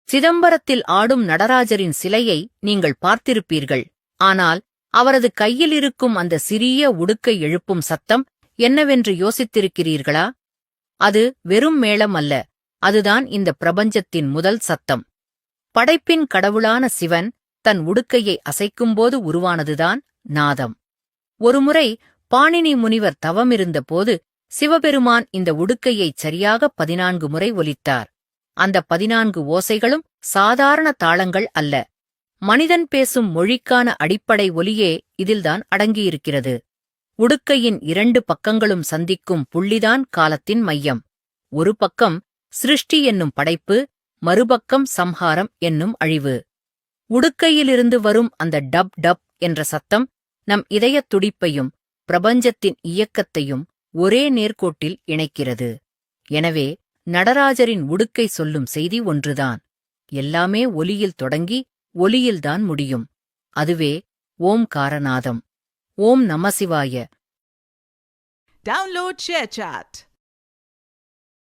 சிதம்பரத்தில் ஆடும் நடராஜரின் சிலையை நீங்கள் பார்த்திருப்பீர்கள். ஆனால் அவரது கையில் இருக்கும் அந்த சிறிய உடுக்கை எழுப்பும் சத்தம் என்னவென்று யோசித்திருக்கிறீர்களா? அது வெறும் மேளம் அல்ல, அதுதான் இந்த பிரபஞ்சத்தின் முதல் சத்தம். படைப்பின் கடவுளான சிவன் தன் உடுக்கையை அசைக்கும்போது உருவானதுதான் நாதம். ஒருமுறை பாணினி முனிவர் தவமிருந்தபோது சிவபெருமான் இந்த உடுக்கையைச் சரியாக 14 முறை ஒலித்தார். அந்த 14 ஓசைகளும் சாதாரண தாளங்கள் அல்ல. மனிதன் பேசும் மொழிக்கான அடிப்படை ஒலியே இதில்தான் அடங்கியிருக்கிறது. உடுக்கையின் 2 பக்கங்களும் சந்திக்கும் புள்ளிதான் காலத்தின் மையம். ஒரு பக்கம் சிருஷ்டி என்னும் படைப்பு, மறுபக்கம் சம்ஹாரம் என்னும் அழிவு. உடுக்கையிலிருந்து வரும் அந்த டப் டப் என்ற சத்தம் நம் இதயத் துடிப்பையும் பிரபஞ்சத்தின் இயக்கத்தையும் ஒரே நேர்கோட்டில் இணைக்கிறது. எனவே நடராஜரின் உடுக்கை சொல்லும் செய்தி ஒன்றுதான். எல்லாமே ஒலியில் தொடங்கி ஒலியில்தான் முடியும். அதுவே ஓம்காரநாதம். ஓம் நமசிவாய. Download ShareChat.